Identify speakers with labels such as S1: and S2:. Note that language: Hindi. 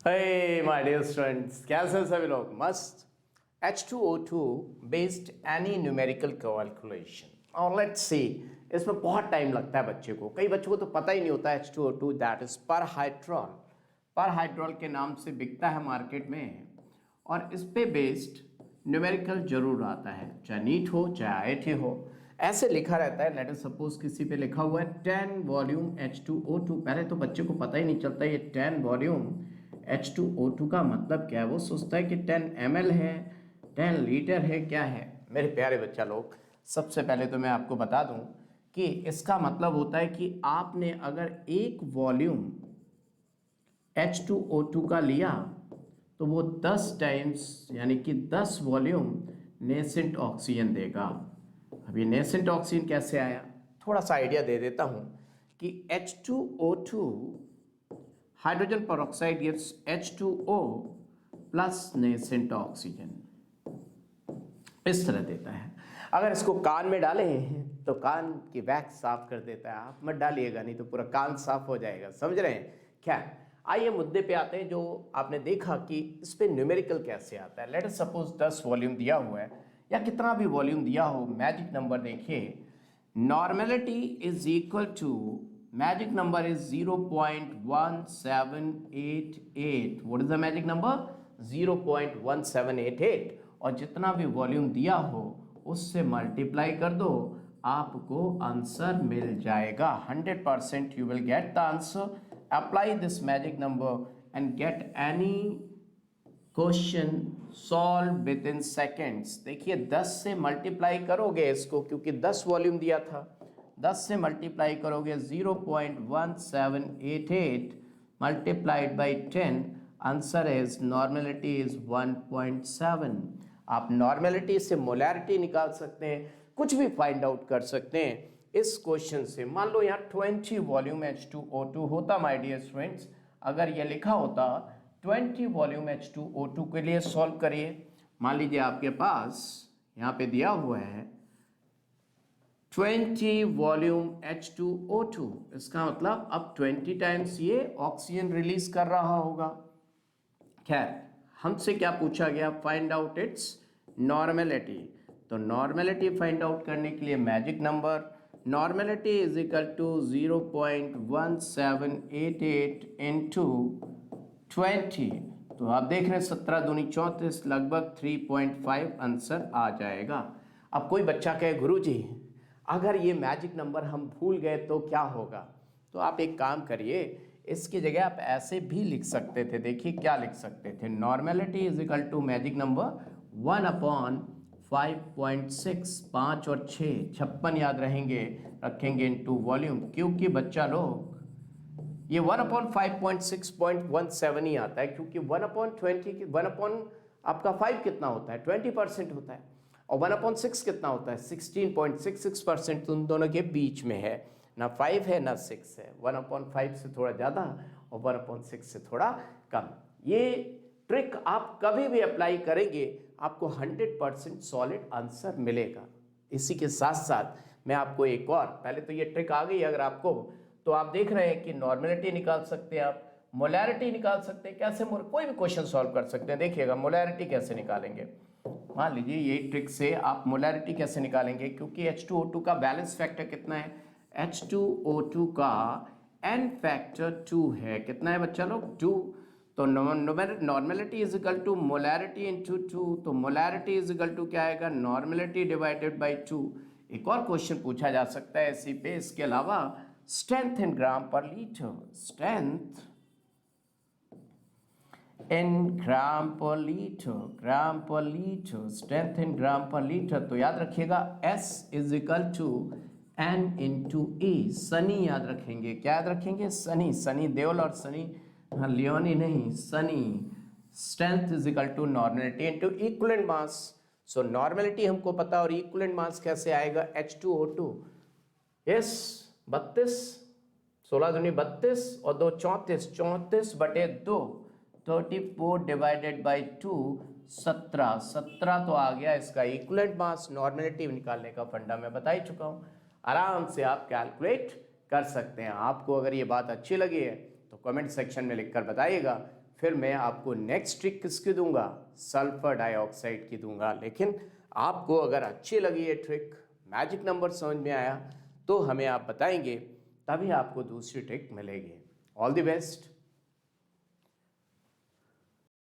S1: Hey my dear students, कैसे हैं सभी लोग? मस्त. H2O2 based any numerical calculation. और let's see, इसमें बहुत टाइम लगता है बच्चे को. कई बच्चों को तो पता ही नहीं होता H2O2 that is परहाइड्रॉल. परहाइड्रॉल के नाम से बिकता है मार्केट में और इस पे बेस्ड न्यूमेरिकल जरूर आता है, चाहे नीट हो चाहे आईआईटी हो. ऐसे लिखा रहता है. लेट अस सपोज किसी पे लिखा हुआ है 10 वॉल्यूम H2O2. पहले तो बच्चे को पता ही नहीं चलता ये 10 वॉल्यूम H2O2 का मतलब क्या है. वो सोचता है कि 10 ml है, 10 लीटर है, क्या है. मेरे प्यारे बच्चा लोग, सबसे पहले तो मैं आपको बता दूं कि इसका मतलब होता है कि आपने अगर एक वॉल्यूम H2O2 का लिया तो वो 10 टाइम्स यानी कि 10 वॉल्यूम नेसेंट ऑक्सीजन देगा. अब ये नेसेंट ऑक्सीजन कैसे आया, थोड़ा सा आइडिया दे देता हूं कि H2O2 hydrogen peroxide gives H2O plus nascent oxygen, इस तरह देता है. अगर इसको कान में डालें तो कान की वैक्स साफ कर देता है. आप मत डालिएगा, नहीं तो पूरा कान साफ हो जाएगा. समझ रहे हैं क्या? आइए मुद्दे पे आते हैं. जो आपने देखा कि इस पे न्यूमेरिकल कैसे आता है. लेट अस सपोज 10 वॉल्यूम दिया हुआ है या कितना भी वॉल्यूम दिया हो. मैजिक नंबर देखिए, normality is equal to, magic number is 0.1788. What is the magic number? 0.1788. और जितना भी वॉल्यूम दिया हो उससे मल्टीप्लाई कर दो, आपको आंसर मिल जाएगा. 100% you will get the answer. Apply this magic number and get any question solve with in seconds. देखिए 10 से मल्टीप्लाई करोगे इसको, क्योंकि 10 वॉल्यूम दिया था, 10 से मल्टीप्लाई करोगे 0.1788 multiplied by 10, answer is normality is 1.7. आप नॉर्मेलिटी से मोलैरिटी निकाल सकते हैं, कुछ भी फाइंड आउट कर सकते हैं इस क्वेश्चन से. मान लो यहाँ 20 वॉल्यूम H2O2 होता माय डियर स्टूडेंट्स. अगर ये लिखा होता 20 वॉल्यूम H2O2 के लिए सॉल्व करिए. मान लीजिए आपके पास यहाँ पे दिया हुआ है 20 वॉल्यूम H2O2. इसका मतलब अब 20 टाइम्स ये ऑक्सीजन रिलीज कर रहा होगा. खैर, हमसे क्या पूछा गया? Find out its normality. तो नॉर्मेलिटी फाइंड आउट करने के लिए magic number, normality is equal to 0.1788 into 20. तो आप देख रहे हैं 17 दूनी 34, लगभग 3.5 आंसर आ जाएगा. अब कोई बच्चा कहे गुरुजी अगर ये मैजिक नंबर हम भूल गए तो क्या होगा? तो आप एक काम करिए, इसकी जगह आप ऐसे भी लिख सकते थे. देखिए क्या लिख सकते थे? Normality is equal to magic number 1/5.6, 5 और 6 56 याद रहेंगे, रखेंगे इनटू वॉल्यूम. क्योंकि बच्चा लोग ये 1/5.6.17 ही आता है, क्योंकि 1/20 1 आपका 5 कितना होता है? 20% होता है. और 1/6 कितना होता है? 16.66%. उन दोनों के बीच में है, ना 5 है ना 6 है. 1/5 से थोड़ा ज़्यादा और 1/6 से थोड़ा कम. ये ट्रिक आप कभी भी अप्लाई करेंगे आपको 100% सॉलिड आंसर मिलेगा. इसी के साथ साथ मैं आपको एक और, पहले तो ये ट्रिक आ गई अगर आपको, तो आप देख रहे हैं कि नॉर्मेलिटी निकाल सकते हैं, आप मोलैरिटी निकाल सकते हैं. कैसे? कोई भी क्वेश्चन सॉल्व कर सकते हैं. देखिएगा मोलैरिटी कैसे निकालेंगे. मान लीजिए ये ट्रिक से आप मोलैरिटी कैसे निकालेंगे, क्योंकि H2O2 का बैलेंस फैक्टर कितना है? H2O2 का n फैक्टर 2 है. कितना है बच्चा लोग? 2. तो normality is equal to molarity into 2. तो मोलैरिटी इज इक्वल टू क्या आएगा? Normality divided by 2. एक और क्वेश्चन पूछा जा सकता है इसी पे. इसके अलावा स्ट्रेंथ इन ग्राम पर लीटर, स्ट्रेंथ इन ग्राम पर लीटर, ग्राम पर लीटर, स्ट्रेंथ इन ग्राम पर लीटर. तो याद रखिएगा S is equal to N into E. Sunny याद रखेंगे. क्या याद रखेंगे? सनी. सनी देओल और सनी, हाँ लियोनी नहीं, Sunny. Strength is equal to normality into equivalent mass. So normality हमको पता, और इक्विवेलेंट मास कैसे आएगा? H2O2. यस 32, 16 दूनी 32 और 2 34, 34/2, 34 डिवाइडेड बाई 2, 17. 17 तो आ गया इसका इक्विवेलेंट मास. नॉर्मेलिटी निकालने का फंडा मैं बता ही चुका हूँ, आराम से आप कैलकुलेट कर सकते हैं. आपको अगर ये बात अच्छी लगी है तो कमेंट सेक्शन में लिखकर बताइएगा. फिर मैं आपको नेक्स्ट ट्रिक किसकी दूंगा, सल्फर डाइऑक्साइड की दूंगा। लेकिन आपको अगर अच्छी लगी ये ट्रिक, मैजिक नंबर समझ में आया, तो हमें आप बताएंगे, तभी आपको दूसरी ट्रिक मिलेगी। All the best.